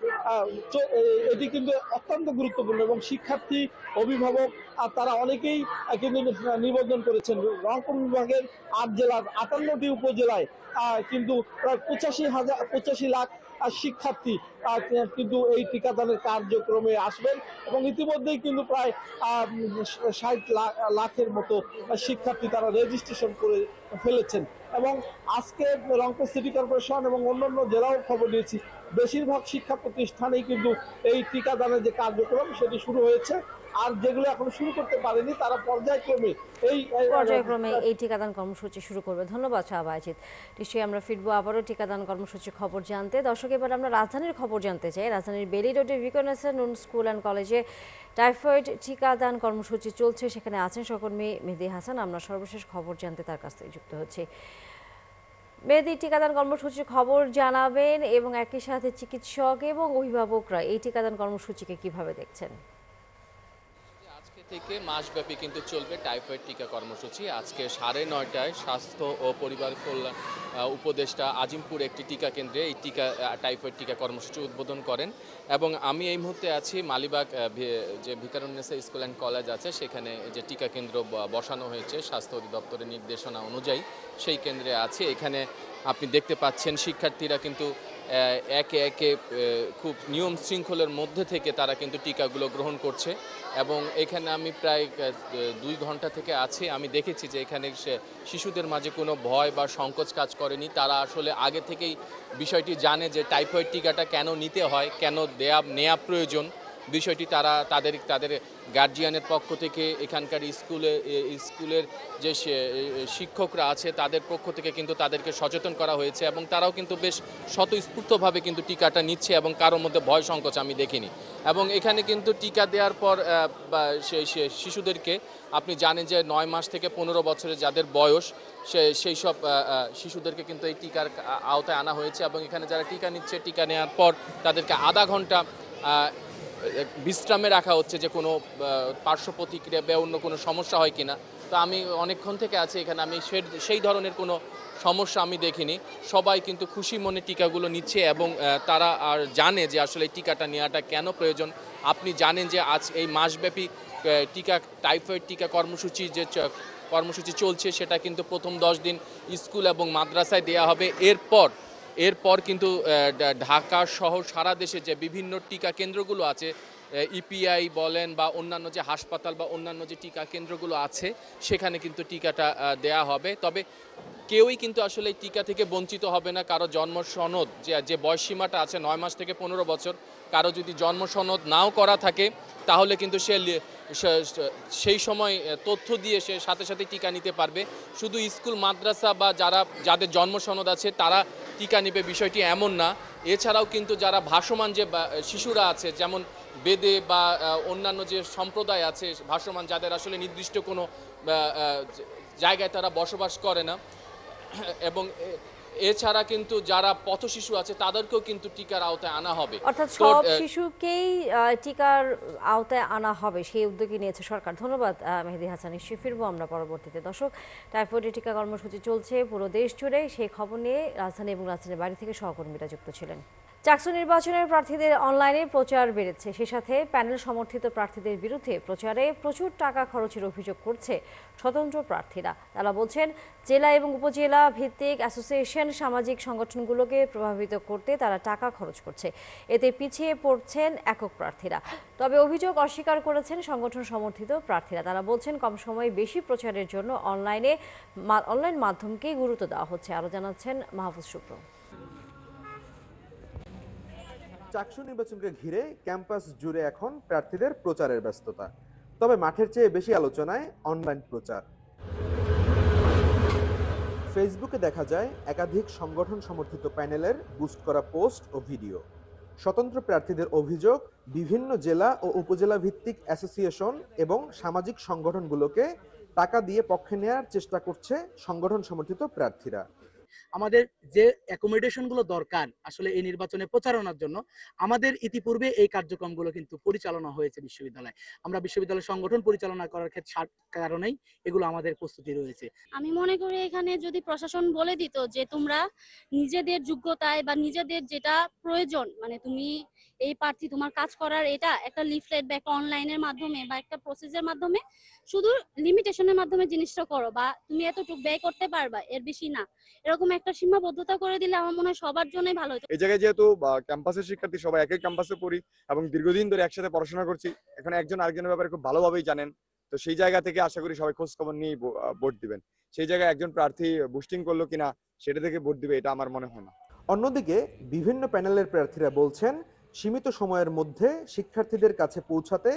এটি কিন্তু অত্যন্ত গুরুত্বপূর্ণ এবং শিক্ষার্থী, অভিভাবক তারা অনেকেই কিন্তু নিবন্ধন করেছেন। রংপুর বিভাগের 8 জেলার 58টি উপজেলায় কিন্তু প্রায় 85 লাখ শিক্ষার্থী কিন্তু এই টিকাদানের কার্যক্রমে আসবেন এবং ইতিমধ্যেই কিন্তু প্রায় 60 লাখের মতো শিক্ষার্থী তারা রেজিস্ট্রেশন করে ফেলেছেন। এবং আজকে রংপুর সিটি কর্পোরেশন এবং অন্যান্য জেলাও খবর নিয়েছি, বেশিরভাগ শিক্ষা প্রতিষ্ঠানেই কিন্তু এই টিকাদানের যে কার্যক্রম সেটি শুরু হয়েছে। আর যেগুলো এখন শুরু করতে পারেনি তারা পর্যায়ক্রমে এই টিকাদান কর্মসূচি শুরু করবে। ধন্যবাদ শাহবাজিদ। নিশ্চয়ই আমরা ফিরবো আবারও টিকাদান কর্মসূচির খবর জানতে। দর্শক, এবার আমরা রাজধানীর খবর জানতে চাই। রাজধানীর বেলি রোডের ভিকনেসের নুন স্কুল অ্যান্ড কলেজে টাইফয়েড টিকাদান কর্মসূচি চলছে। সেখানে আছেন সহকর্মী মেহেদী হাসান। আমরা সর্বশেষ খবর জানতে তার কাছ থেকে যুক্ত হচ্ছি। মেহেদী, টিকাদান কর্মসূচির খবর জানাবেন এবং একই সাথে চিকিৎসক এবং অভিভাবকরা এই টিকাদান কর্মসূচিকে কিভাবে দেখছেন? থেকে মাসব্যাপী কিন্তু চলবে টাইফয়েড টিকা কর্মসূচি। আজকে 9:30টায় স্বাস্থ্য ও পরিবার কল্যাণ উপদেষ্টা আজিমপুর একটি টিকা কেন্দ্রে এই টাইফয়েড টিকা কর্মসূচি উদ্বোধন করেন। এবং আমি এই মুহূর্তে আছি মালিবাগ যে ভিকারুন্নেসা স্কুল অ্যান্ড কলেজ আছে, সেখানে যে টিকা কেন্দ্র বসানো হয়েছে স্বাস্থ্য অধিদপ্তরের নির্দেশনা অনুযায়ী সেই কেন্দ্রে আছে। এখানে আপনি দেখতে পাচ্ছেন শিক্ষার্থীরা কিন্তু একে একে খুব নিয়ম শৃঙ্খলের মধ্যে থেকে তারা কিন্তু টিকাগুলো গ্রহণ করছে। এবং এখানে আমি প্রায় 2 ঘন্টা থেকে আছি। আমি দেখেছি যে এখানে শিশুদের মাঝে কোনো ভয় বা সংকোচ কাজ করেনি। তারা আসলে আগে থেকেই বিষয়টি জানে যে টাইফয়েড টিকাটা কেন নিতে হয়, কেন নেওয়া প্রয়োজন। বিষয়টি তারা তাদের গার্জিয়ানের পক্ষ থেকে, এখানকার স্কুলের যে শিক্ষকরা আছে তাদের পক্ষ থেকে কিন্তু তাদেরকে সচেতন করা হয়েছে এবং তারাও কিন্তু বেশ স্বতঃস্ফূর্তভাবে কিন্তু টিকাটা নিচ্ছে এবং কারোর মধ্যে ভয় সংকোচ আমি দেখিনি। এবং এখানে কিন্তু টিকা দেওয়ার পর সেই শিশুদেরকে আপনি জানেন যে 9 মাস থেকে 15 বছরের যাদের বয়স সেই সব শিশুদেরকে কিন্তু এই টিকার আওতায় আনা হয়েছে। এবং এখানে যারা টিকা নিচ্ছে, টিকা নেওয়ার পর তাদেরকে আধা ঘন্টা বিশ্রামে রাখা হচ্ছে যে কোনো পার্শ্ব প্রতিক্রিয়া বা অন্য কোনো সমস্যা হয় কিনা তো আমি অনেকক্ষণ থেকে আছি এখানে, আমি সেই ধরনের কোনো সমস্যা আমি দেখিনি। সবাই কিন্তু খুশি মনে টিকাগুলো নিচ্ছে এবং তারা আর জানে যে আসলে এই টিকাটা নেওয়াটা কেন প্রয়োজন। আপনি জানেন যে আজ এই মাসব্যাপী টাইফয়েড টিকা কর্মসূচি চলছে, সেটা কিন্তু প্রথম 10 দিন স্কুল এবং মাদ্রাসায় দেওয়া হবে। এরপর কিন্তু ঢাকা সহ সারা দেশে যে বিভিন্ন টিকা কেন্দ্রগুলো আছে, ইপিআই বলেন বা অন্যান্য যে হাসপাতাল বা অন্যান্য যে টিকা কেন্দ্রগুলো আছে, সেখানে কিন্তু টিকাটা দেয়া হবে। তবে কেউই কিন্তু আসলে এই টিকা থেকে বঞ্চিত হবে না। কারো জন্ম সনদ যে বয়সসীমাটা আছে 9 মাস থেকে 15 বছর, কারো যদি জন্ম সনদ নাও করা থাকে তাহলে কিন্তু সেই সময় তথ্য দিয়ে সে সাথে সাথে টিকা নিতে পারবে। শুধু স্কুল মাদ্রাসা বা যাদের জন্ম সনদ আছে তারা টিকা নেবে বিষয়টি এমন না। এছাড়াও কিন্তু যারা ভাসমান যে শিশুরা আছে, যেমন বেদে বা অন্যান্য যে সম্প্রদায় আছে ভাসমান, যাদের আসলে নির্দিষ্ট কোনো জায়গায় তারা বসবাস করে না, এবং এছাড়া কিন্তু যারা পথশিশু আছে তাদেরকেও কিন্তু টিকার আওতায় আনা হবে। অর্থাৎ সব শিশুকেই টিকার আওতায় আনা হবে, সেই উদ্যোগই নিয়েছে সরকার। ধন্যবাদ মেহেদী হাসান। নিশ্চয়ই ফিরবো আমরা পরবর্তীতে। দর্শক, টাইফয়েডের টিকা কর্মসূচি চলছে পুরো দেশ জুড়ে। সেই খবর নিয়ে রাজধানী এবং রাজধানীর বাইরে থেকে সহকর্মীরা যুক্ত ছিলেন। চাকসু নির্বাচনের প্রার্থীদের অনলাইনে প্রচার বেড়েছে, সে সাথে প্যানেল সমর্থিত প্রার্থীদের বিরুদ্ধে প্রচারে প্রচুর টাকা খরচের অভিযোগ করছে স্বতন্ত্র প্রার্থীরা। তারা বলছেন জেলা এবং উপজেলা ভিত্তিক অ্যাসোসিয়েশন সামাজিক সংগঠনগুলোকে প্রভাবিত করতে তারা টাকা খরচ করছে, এতে পিছিয়ে পড়ছেন একক প্রার্থীরা। তবে অভিযোগ অস্বীকার করেছেন সংগঠন সমর্থিত প্রার্থীরা। তারা বলছেন কম সময়ে বেশি প্রচারের জন্য অনলাইন মাধ্যমকেই গুরুত্ব দেওয়া হচ্ছে। আরও জানাচ্ছেন মাহফুজ শুভ্র। চাকসু নির্বাচনকে ঘিরে ক্যাম্পাস জুড়ে এখন প্রার্থীদের প্রচারের ব্যস্ততা, তবে মাঠের চেয়ে বেশি আলোচনায় অনলাইন প্রচার। ফেসবুকে দেখা যায় একাধিক সংগঠন সমর্থিত প্যানেলের বুস্ট করা পোস্ট ও ভিডিও। স্বতন্ত্র প্রার্থীদের অভিযোগ, বিভিন্ন জেলা ও উপজেলা ভিত্তিক অ্যাসোসিয়েশন এবং সামাজিক সংগঠনগুলোকে টাকা দিয়ে পক্ষে নেওয়ার চেষ্টা করছে সংগঠন সমর্থিত প্রার্থীরা। আমাদের যে অ্যাকোমোডেশনগুলো দরকার আসলে এই নির্বাচনে প্রচারণার জন্য, আমাদের ইতিপূর্বে এই কার্যক্রমগুলো কিন্তু পরিচালনা হয়েছে বিশ্ববিদ্যালয়ে। আমরা বিশ্ববিদ্যালয় সংগঠন পরিচালনা করার কারণেই এগুলো আমাদের প্রস্তুতি রয়েছে। আমি মনে করি এখানে যদি প্রশাসন বলে দিত যে তোমরা নিজেদের যোগ্যতায় বা নিজেদের যেটা প্রয়োজন, মানে তুমি এই প্রার্থী তোমার কাজ করার এটা একটা লিফলেট বা একটা অনলাইনের মাধ্যমে বা একটা প্রসেসের মাধ্যমে শুধু লিমিটেশনের মাধ্যমে জিনিসটা করো, বা তুমি এতটুকু ব্যয় করতে পারবা এর বেশি না, এরকম একটা সীমাবদ্ধতা করে দিলে আমার মনে হয় সবার জন্যই ভালো হতো। এই জায়গায় যেহেতু ক্যাম্পাসের শিক্ষার্থী সবাই একই ক্যাম্পাসে পড়ি এবং দীর্ঘদিন ধরে একসাথে পড়াশোনা করছি, এখন একজন আরেকজনের ব্যাপারে খুব ভালোভাবেই জানেন, তো সেই জায়গা থেকে আশা করি সবাই খোঁজ খবর নিয়ে ভোট দিবেন। সেই জায়গায় একজন প্রার্থী বুস্টিং করলো কিনা সেটা থেকে ভোট দিবে এটা আমার মনে হয় না। অন্যদিকে বিভিন্ন প্যানেলের প্রার্থীরা বলছেন সীমিত সময়ের মধ্যে শিক্ষার্থীদের কাছে পৌঁছাতে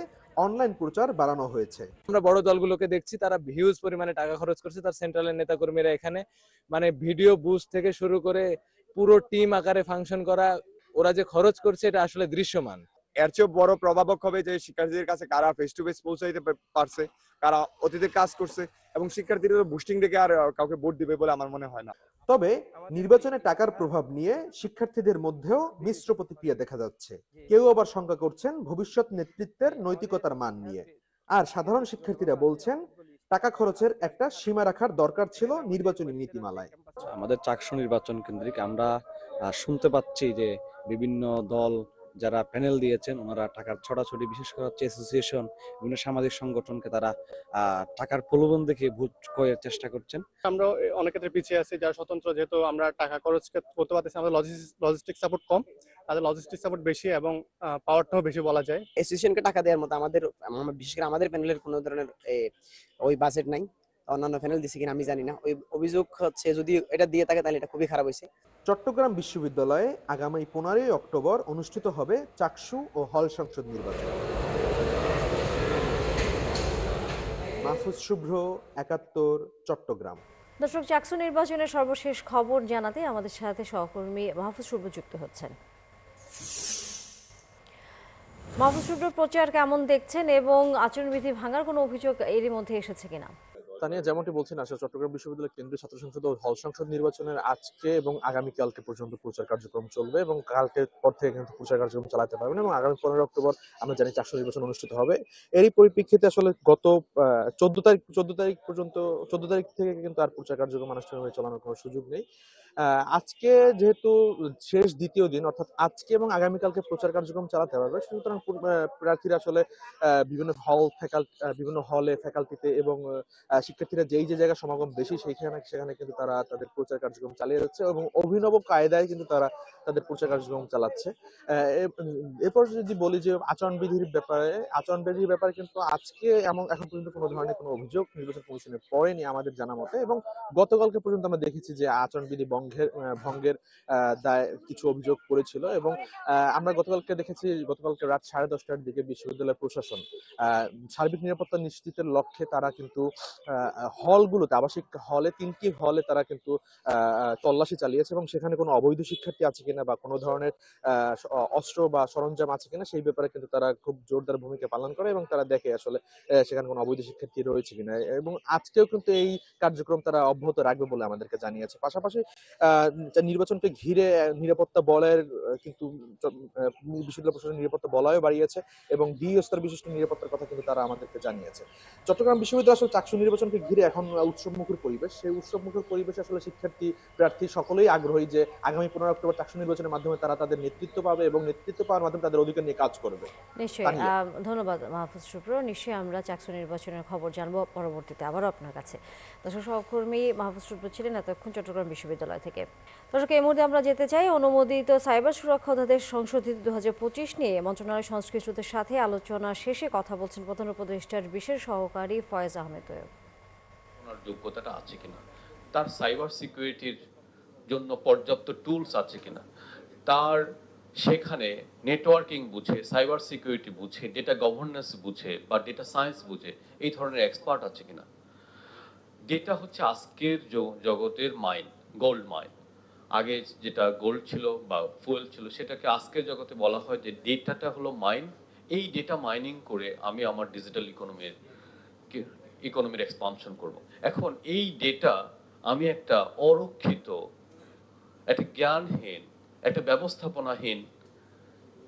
অনলাইন প্রচার বাড়ানো হয়েছে। আমরা বড় দলগুলোকে দেখছি তারা হিউজ পরিমাণে টাকা খরচ করছে, তার সেন্ট্রালের নেতাকর্মীরা এখানে মানে ভিডিও বুস্ট থেকে শুরু করে পুরো টিম আকারে ফাংশন করা, ওরা যে খরচ করছে এটা আসলে দৃশ্যমান। এর চেয়ে বড় প্রভাবক হবে যে শিক্ষার্থীদের কাছে কারা ফেস টু ফেস পৌঁছাইতে পারছে, কারা অতীতে কাজ করছে, এবং শিক্ষার্থীরা বুস্টিং দেখে আর কাউকে ভোট দিবে বলে আমার মনে হয় না। তবে নির্বাচনে টাকার প্রভাব নিয়ে শিক্ষার্থীদের মধ্যেও মিশ্র প্রতিক্রিয়া দেখা যাচ্ছে। কেউ আবার শঙ্কা করছেন ভবিষ্যৎ নেতৃত্বের নৈতিকতার মান নিয়ে, আর সাধারণ শিক্ষার্থীরা বলছেন টাকা খরচের একটা সীমা রাখার দরকার ছিল নির্বাচনী নীতিমালায়। আমাদের চাকসু নির্বাচন কেন্দ্রিক আমরা শুনতে পাচ্ছি যে বিভিন্ন দল যারা প্যানেল দিয়েছেন ওনারা টাকার ছড়াছড়ি, বিশেষ করে হচ্ছে অ্যাসোসিয়েশন, বিভিন্ন সামাজিক সংগঠনকে তারা টাকার প্রলোভন দেখে ভোট ক্রয়ের চেষ্টা করছেন। আমরা অনেক ক্ষেত্রে পিছিয়ে আছি, যারা স্বতন্ত্র, যেহেতু আমরা টাকা খরচ করতে পারতেছি, আমাদের লজিস্টিক সাপোর্ট কম, তাদের লজিস্টিক সাপোর্ট বেশি এবং পাওয়ারটাও বেশি বলা যায়। অ্যাসোসিয়েশনকে টাকা দেওয়ার মতো আমাদের বিশেষ করে আমাদের প্যানেলের কোনো ধরনের ওই বাজেট নাই। অন্যান্য প্যানেল দিছে কিনা আমি জানি না, ওই অভিযোগ হচ্ছে যদি এটা দিয়ে থাকে তাহলে এটা খুবই খারাপ হয়েছে। চট্টগ্রাম বিশ্ববিদ্যালয়ে আগামী 15 অক্টোবর অনুষ্ঠিত হবে চাকসু ও হল সংসদ নির্বাচন। মাহফুজ শুভ্র, ৭১, চট্টগ্রাম। দর্শক, চাকসু নির্বাচনের সর্বশেষ খবর জানাতে আমাদের সাথে সহকর্মী মাহফুজ শুভ্র যুক্ত হচ্ছেন। মাহফুজ শুভ্র, প্রচার কেমন দেখছেন এবং আচরণবিধি ভাঙার কোনো অভিযোগ এরই মধ্যে এসেছে কিনা? তানিয়া, যেমনটি বলছেন, আসলে চট্টগ্রাম বিশ্ববিদ্যালয় কেন্দ্রীয় ছাত্র সংসদ ও হল সংসদ নির্বাচনের আজকে এবং আগামীকালকে পর্যন্ত প্রচার কার্যক্রম চলবে এবং কালকের পর থেকে কিন্তু প্রচার কার্যক্রম চালাতে পারবেন এবং আগামী 15 অক্টোবর আমরা জানি চারশো নির্বাচন অনুষ্ঠিত হবে। এরই পরিপ্রেক্ষিতে আসলে গত 14 তারিখ থেকে কিন্তু আর প্রচার কার্যক্রম আনুষ্ঠানিকভাবে চালানোর কোনো সুযোগ নেই। আজকে যেহেতু শেষ দ্বিতীয় দিন, অর্থাৎ আজকে এবং আগামীকালকে প্রচার কার্যক্রম চালাতে পারবে, সুতরাং প্রার্থীরা আসলে বিভিন্ন হলে, ফ্যাকাল্টিতে এবং শিক্ষার্থীরা যেই যে জায়গায় সমাগম বেশি সেখানে কিন্তু তারা তাদের প্রচার কার্যক্রম চালিয়ে যাচ্ছে এবং অভিনব কায়দায় কিন্তু তারা তাদের প্রচার কার্যক্রম চালাচ্ছে। এরপর যদি বলি যে আচরণবিধির ব্যাপারে কিন্তু আজকে এখন পর্যন্ত কোনো ধরনের কোনো অভিযোগ নির্বাচন কমিশনে পড়েনি আমাদের জানা মতে, এবং গতকালকে পর্যন্ত আমরা দেখেছি যে আচরণবিধি ভঙ্গের দায় কিছু অভিযোগ করেছিল এবং আমরা গতকালকে রাত 10:30টার দিকে বিশ্ববিদ্যালয় প্রশাসন সার্বিক নিরাপত্তা নিশ্চিতের লক্ষ্যে তারা কিন্তু হলগুলোতে, আবাসিক হলে 3টি হলে তারা কিন্তু তল্লাশি চালিয়েছে এবং সেখানে কোনো অবৈধ শিক্ষার্থী আছে কিনা বা কোনো ধরনের অস্ত্র বা সরঞ্জাম আছে কিনা সেই ব্যাপারে কিন্তু তারা খুব জোরদার ভূমিকা পালন করে এবং তারা দেখে আসলে সেখানে কোনো অবৈধ শিক্ষার্থী রয়েছে কিনা, এবং আজকেও কিন্তু এই কার্যক্রম তারা অব্যাহত রাখবে বলে আমাদেরকে জানিয়েছে। পাশাপাশি নির্বাচনকে ঘিরে নিরাপত্তা বলয়ের কিন্তু বিশ্ববিদ্যালয় প্রশাসন নিরাপত্তা বলয় বাড়িয়েছে এবং স্তর বিশিষ্ট নিরাপত্তার কথা কিন্তু তারা আমাদেরকে জানিয়েছে। চট্টগ্রাম বিশ্ববিদ্যালয় আসলে চাকসু নির্বাচনকে ঘিরে এখন উৎসবমুখর পরিবেশ। সেই উৎসবমুখর পরিবেশে আসলে শিক্ষার্থী, প্রার্থী সকলেই আগ্রহী যে আগামী 15 অক্টোবর চাকসু নির্বাচনের মাধ্যমে তারা তাদের নেতৃত্ব পাবে এবং নেতৃত্ব পাওয়ার মাধ্যমে তাদের অধিকার নিয়ে কাজ করবে। নিশ্চয়ই, ধন্যবাদ মাহফুজ শুভ্র। নিশ্চয়ই আমরা চাকসু নির্বাচনের খবর জানবো পরবর্তীতে আবারও আপনার কাছে। দর্শক, সহকর্মী মাহফুজ শুভ্র ছিলেন এতক্ষণ চট্টগ্রাম বিশ্ববিদ্যালয় থেকে। দর্শক, এই মুহূর্তে আমরা যেতে চাই অনুমোদিত সাইবার সুরক্ষা অধ্যাদেশ সংশোধিত 2025 নিয়ে মন্ত্রণালয় সংশ্লিষ্টদের সাথে আলোচনা শেষে কথা বলছেন প্রধান উপদেষ্টার বিশেষ সহকারী ফয়েজ আহমেদ তৈয়ব। ওনার যোগ্যতাটা আছে কিনা, তার সাইবার সিকিউরিটির জন্য পর্যাপ্ত টুলস আছে কিনা, তার সেখানে নেটওয়ার্কিং বুঝে, সাইবার সিকিউরিটি বুঝে, ডেটা গভর্নেন্স বুঝে বা ডেটা সায়েন্স বুঝে এই ধরনের এক্সপার্ট আছে কিনা। ডেটা হচ্ছে আজকের জগতের মাইন, গোল্ড মাইন। আগে যেটা গোল্ড ছিল বা ফুয়েল ছিল সেটাকে আজকের জগতে বলা হয় যে ডেটাটা হলো মাইন। এই ডেটা মাইনিং করে আমি আমার ডিজিটাল ইকোনমির এক্সপানশন করব। এখন এই ডেটা আমি একটা অরক্ষিত, একটা জ্ঞানহীন, একটা ব্যবস্থাপনাহীন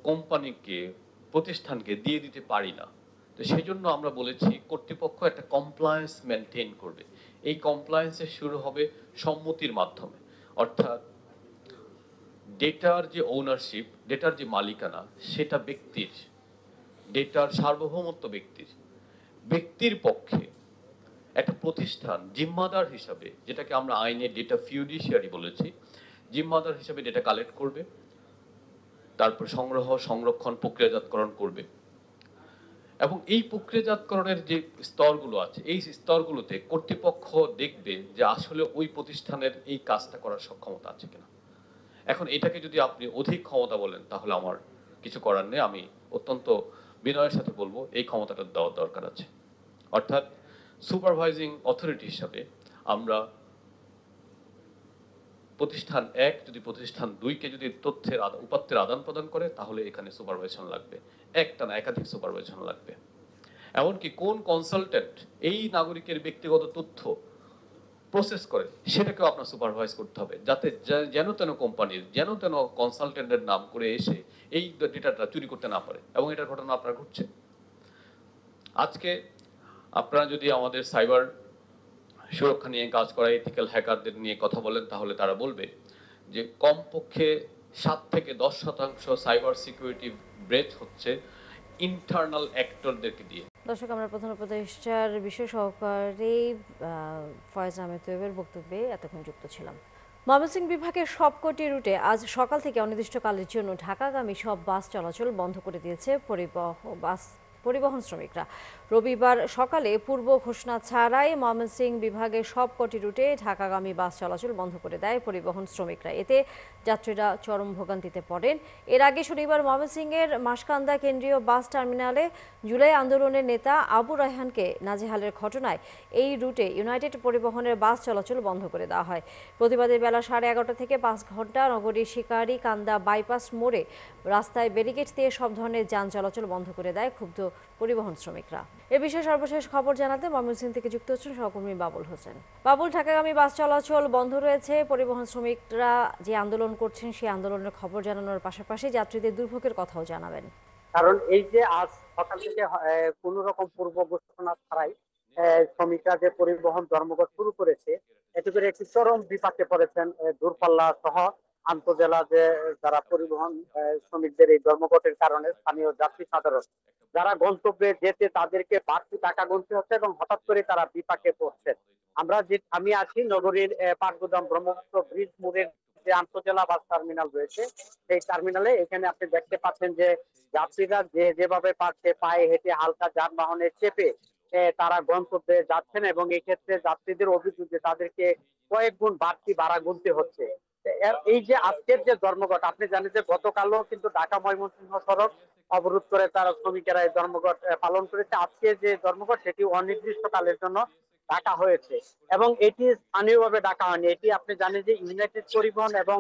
কোম্পানিকে, প্রতিষ্ঠানকে দিয়ে দিতে পারি না। তো সেই জন্য আমরা বলেছি কর্তৃপক্ষ একটা কমপ্লায়েন্স মেনটেন করবে। এই কমপ্লায়েন্সের শুরু হবে সম্মতির মাধ্যমে, অর্থাৎ ডেটার যে ওনারশিপ, ডেটার যে মালিকানা সেটা ব্যক্তির, ডেটার সার্বভৌমত্ব ব্যক্তির পক্ষে একটা প্রতিষ্ঠান জিম্মাদার হিসাবে, যেটাকে আমরা আইনে ডেটা ফিউডিশিয়ারি বলেছি, জিম্মাদার হিসাবে ডেটা কালেক্ট করবে, তারপর সংগ্রহ, সংরক্ষণ, প্রক্রিয়াজাতকরণ করবে। এবং এই প্রক্রিয়াজাতকরণের যে স্তরগুলো আছে, এই স্তরগুলোতে কর্তৃপক্ষ দেখবে যে আসলে ওই প্রতিষ্ঠানের এই কাজটা করার সক্ষমতা আছে কিনা। এখন এটাকে যদি আপনি অধিক ক্ষমতা বলেন তাহলে আমার কিছু করার নেই, আমি অত্যন্ত বিনয়ের সাথে বলবো এই ক্ষমতাটা দেওয়ার দরকার আছে। অর্থাৎ সুপারভাইজিং অথরিটি হিসাবে আমরা প্রতিষ্ঠান 1 যদি প্রতিষ্ঠান 2কে যদি উপাত্তের আদান প্রদান করে তাহলে এখানে সুপারভাইশন লাগবে, একটা না একাধিক সুপারভাইশন লাগবে। এমনকি কোন কনসালটেন্ট এই নাগরিকের ব্যক্তিগত তথ্য প্রসেস করে সেটাকেও আপনার সুপারভাইজ করতে হবে, যাতে যেন তেন কোম্পানির, যেন তেন কনসালটেন্টের নাম করে এসে এই ডেটাটা চুরি করতে না পারে। এবং এটার ঘটনা আপনার ঘটছে। আজকে আপনারা যদি আমাদের সাইবার সুরক্ষা নিয়ে কাজ করা এথিক্যাল হ্যাকারদের নিয়ে কথা বলেন তাহলে তারা বলবে যে কমপক্ষে 7 থেকে 10% সাইবার সিকিউরিটি ব্রেচ হচ্ছে ইন্টারনাল অ্যাক্টরদেরকে দিয়ে। দর্শক, আমরা প্রধান উপদেষ্টার বিশেষ সহকারী ফয়েজ আহমেদ তৈয়বের বক্তব্যে এতক্ষণ যুক্ত ছিলাম। ময়মনসিংহ বিভাগের সবকটি রুটে আজ সকাল থেকে অনির্দিষ্টকালের জন্য ঢাকাগামী সব বাস চলাচল বন্ধ করে দিয়েছে পরিবহন শ্রমিকরা। রবিবার সকালে পূর্ব ঘোষণা ছাড়াই ময়মনসিংহ বিভাগের সবকটি রুটে ঢাকাগামী বাস চলাচল বন্ধ করে দেয় পরিবহন শ্রমিকরা। এতে যাত্রীরা চরম ভোগান্তিতে পড়েন। এর আগে শনিবার ময়মনসিংহের মাসকান্দা কেন্দ্রীয় বাস টার্মিনালে জুলাই আন্দোলনের নেতা আবু রায়হানকে নাজেহালের ঘটনায় এই রুটে ইউনাইটেড পরিবহনের বাস চলাচল বন্ধ করে দেওয়া হয়। প্রতিবাদে বেলা 11:30 থেকে 5 ঘন্টা নগরীর শিকারি কান্দা বাইপাস মোড়ে রাস্তায় ব্যারিকেড দিয়ে সব ধরনের যান চলাচল বন্ধ করে দেয় ক্ষুব্ধ পরিবহন শ্রমিকরা। এ বিষয়ে সর্বশেষ খবর জানাতে ময়মনসিংহ থেকে যুক্ত হচ্ছেন সহকর্মী বাবুল হোসেন। বাবুল, ঢাকাগামী বাস চলাচল বন্ধ রয়েছে। পরিবহন শ্রমিকরা যে আন্দোলন করছেন সেই আন্দোলনের খবর জানানোর পাশাপাশি যাত্রীদের দুর্ভোগের কথাও জানাবেন। কারণ এই যে আজ সকাল থেকে কোনো রকম পূর্ব ঘোষণা ছাড়াই শ্রমিকরা যে পরিবহন ধর্মঘট শুরু করেছে, এতে করে একটি চরম বিপাকে পড়েছেন দূরপাল্লা সহ আন্তজেলা যে যারা পরিবহন শ্রমিকদের এই ধর্মঘটের কারণে স্থানীয় যাত্রী সাধারণ যারা গন্তব্যে যেতে তাদেরকে বাড়তি টাকা গুনতে হচ্ছে এবং হঠাৎ করে তারা বিপাকে পড়ছে। আমি আছি নগরীর পাটগুদাম ব্রহ্মপুত্র ব্রিজ মোড়ের যে আন্তজেলা বাস টার্মিনাল রয়েছে সেই টার্মিনালে। এখানে আপনি দেখতে পাচ্ছেন যে যাত্রীরা যেভাবে পারছে পায়ে হেঁটে হালকা যানবাহনে চেপে তারা গন্তব্যে যাচ্ছেন এবং এই ক্ষেত্রে যাত্রীদের অভিযোগ যে তাদেরকে কয়েক গুণ বাড়তি ভাড়া গুনতে হচ্ছে। এই যে আজকের যে ধর্মঘট, আপনি জানেন যে গতকালও কিন্তু ঢাকা ময়মনসিংহ সড়ক অবরোধ করে তারা শ্রমিকেরা এই ধর্মঘট পালন করেছে। আজকে যে ধর্মঘট সেটি অনির্দিষ্টকালের জন্য ডাকা হয়েছে এবং এটি স্থানীয়ভাবে ডাকা হয়নি। এটি আপনি জানেন যে ইউনাইটেড পরিবহন এবং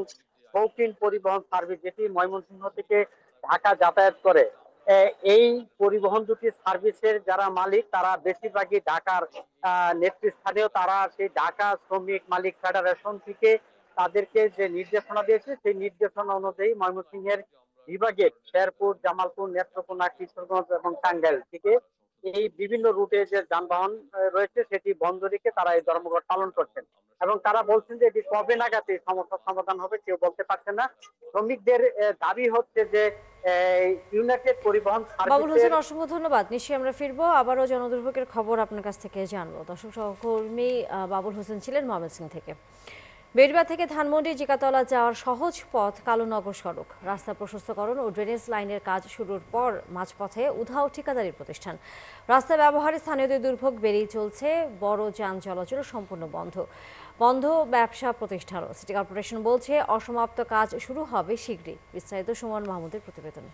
শৌখিন পরিবহন সার্ভিস যেটি ময়মনসিংহ থেকে ঢাকা যাতায়াত করে, এই পরিবহন দুটি সার্ভিসের যারা মালিক তারা বেশিরভাগই ঢাকার নেতৃস্থানীয়। তারা সেই ঢাকা শ্রমিক মালিক ফেডারেশন থেকে তাদেরকে যে নির্দেশনা দিয়েছে সেই নির্দেশনা অনুযায়ী ময়মনসিংহের বিভাগের শেরপুর, জামালপুর, নেত্রকোনা, কিশোরগঞ্জ এবং টাঙ্গাইল থেকে এই বিভিন্ন রুটে যে যানবাহন রয়েছে সেটি বন্ধ রেখে তারা এই ধর্মঘট পালন করছেন এবং তারা বলছেন যে এটি কবে নাগাদ এই সমস্যার সমাধান হবে কেউ বলতে পারছে না। শ্রমিকদের দাবি হচ্ছে যে ইউনাইটেড পরিবহন বাবুল হোসেন, অসংখ্য ধন্যবাদ। নিশ্চয়ই আমরা ফিরবো, আবারও জনদুর্ভোগের খবর আপনার কাছ থেকে জানবো। দর্শক, সহকর্মী বাবুল হোসেন ছিলেন ময়মনসিংহ থেকে। বেড়িবাঁধ থেকে ধানমন্ডি জিকাতলা যাওয়ার সহজ পথ কালুনগর সড়ক রাস্তা প্রশস্তকরণ ও ড্রেনেজ লাইনের কাজ শুরুর পর মাঝপথে উধাও ঠিকাদারি প্রতিষ্ঠান। রাস্তা ব্যবহারে স্থানীয়দের দুর্ভোগ বেড়েই চলছে। বড় যান চলাচল সম্পূর্ণ বন্ধ ব্যবসা প্রতিষ্ঠানও। সিটি কর্পোরেশন বলছে অসমাপ্ত কাজ শুরু হবে শীঘ্রই। বিস্তারিত সুমন মাহমুদের প্রতিবেদন।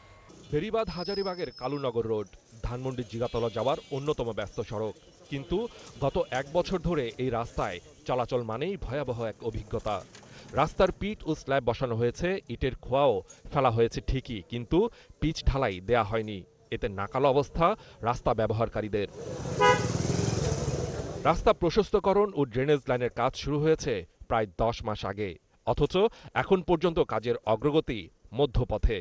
বেড়িবাঁধ হাজারীবাগের কালুনগর রোড ধানমন্ডি জিগাতলা যাওয়ার অন্যতম ব্যস্ত সড়ক, কিন্তু গত 1 বছর ধরে এই রাস্তায় চলাচল মানেই ভয়াবহ এক অভিজ্ঞতা। রাস্তার পিচ ও স্ল্যাব বসানো হয়েছে, ইটের খোয়াও ফেলা হয়েছে ঠিকই, কিন্তু পিচ ঢালাই দেয়া হয়নি। এতে নাকাল অবস্থা রাস্তা ব্যবহারকারীদের। রাস্তা প্রশস্তকরণ ও ড্রেনেজ লাইনের কাজ শুরু হয়েছে প্রায় 10 মাস আগে, অথচ এখন পর্যন্ত কাজের অগ্রগতি মধ্যপথে।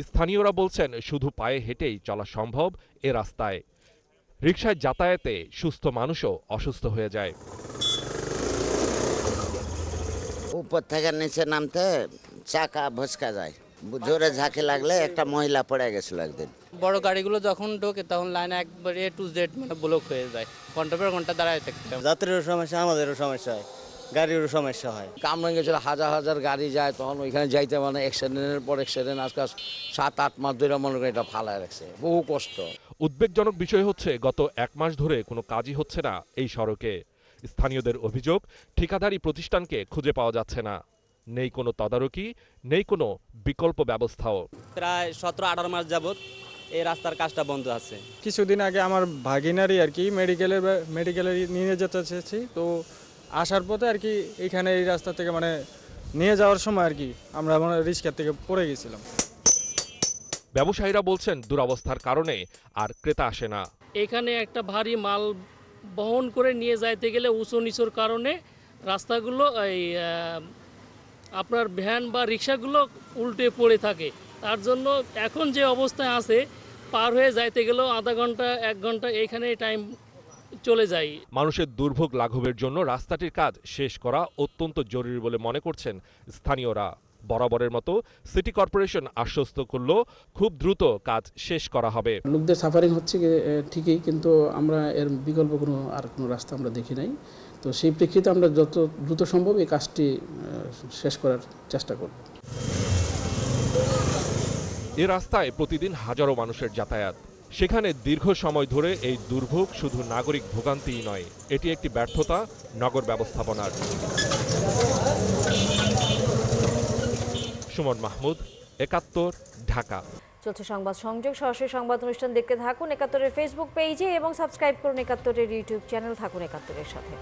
স্থানীয়রা বলছেন শুধু পায়ে হেঁটেই চলা সম্ভব এ রাস্তায়। রিকশায় যাতায়াতে সুস্থ মানুষও অসুস্থ হয়ে যায়। উপর থেকে নিচে নামতে চাকা ভসকা যায়, জোরে ঝাঁকি লাগলে একটা মহিলা পড়ে গেছিল একদিন। বড় গাড়িগুলো যখন ঢোকে তখন লাইন একবারে A to Z মানে ব্লক হয়ে যায়, ঘন্টা পর ঘন্টা দাঁড়ায় থাকতে হয়। যাত্রীরও সমস্যা, আমাদেরও সমস্যা হয়, গাড়িরও সমস্যা হয়। কামরাঙ্গে ছিল হাজার হাজার গাড়ি যায়, তখন ওইখানে যাইতে মানে অ্যাক্সিডেন্টের পর অ্যাক্সিডেন্ট। আজকাল 7-8 মাস ধরে মনে করি এটা ফালায় রাখছে, বহু কষ্ট। উদ্বেগজনক বিষয় হচ্ছে গত 1 মাস ধরে কোনো কাজই হচ্ছে না এই সড়কে। স্থানীয়দের অভিযোগ ঠিকাদারি প্রতিষ্ঠানকে খুঁজে পাওয়া যাচ্ছে না, নেই কোনো তদারকি, নেই কোনো বিকল্প ব্যবস্থাও। প্রায় 17-18 মাস যাবত এই রাস্তার কাজটা বন্ধ আছে। কিছুদিন আগে আমার ভাগিনারই আর কি মেডিকেলে নিয়ে যেতে চেয়েছি, তো আসার পথে আর কি এখানে এই রাস্তা থেকে মানে নিয়ে যাওয়ার সময় আর কি আমরা মানে রিস্কার থেকে পড়ে গেছিলাম। ব্যবসায়ীরা বলছেন দুরবস্থার কারণে আর ক্রেতা আসে না। এখানে একটা ভারী মাল বহন করে নিয়ে যাইতে গেলে উঁচু নিচুর কারণে রাস্তাগুলো এই আপনার ভ্যান বা রিক্সাগুলো উল্টে পড়ে থাকে। তার জন্য এখন যে অবস্থায় আছে পার হয়ে যাইতে গেলেও আধা ঘন্টা 1 ঘন্টা এইখানে টাইম চলে যায়। মানুষের দুর্ভোগ লাঘবের জন্য রাস্তাটির কাজ শেষ করা অত্যন্ত জরুরি বলে মনে করছেন স্থানীয়রা। বরাবরের মতো সিটি কর্পোরেশন আশ্বস্ত করল খুব দ্রুত কাজ শেষ করা হবে। লোকদের সাফারিং হচ্ছে ঠিকই, কিন্তু আমরা এর বিকল্প কোনো রাস্তা আমরা দেখি নাই। তো সেই প্রেক্ষিতে আমরা যত দ্রুত সম্ভব এই কাজটি শেষ করার চেষ্টা করব। এ রাস্তায় প্রতিদিন হাজারো মানুষের যাতায়াত। সেখানে দীর্ঘ সময় ধরে এই দুর্ভোগ শুধু নাগরিক ভোগান্তিই নয়, এটি একটি ব্যর্থতা নগর ব্যবস্থাপনার। সুমন মাহমুদ, ৭১, ঢাকা। চলছে সংবাদ সংযোগ, সরাসরি সংবাদ অনুষ্ঠান দেখতে থাকুন ৭১-এর ফেসবুক পেজে এবং সাবস্ক্রাইব করুন ৭১-এর ইউটিউব চ্যানেল। থাকুন ৭১-এর সাথে।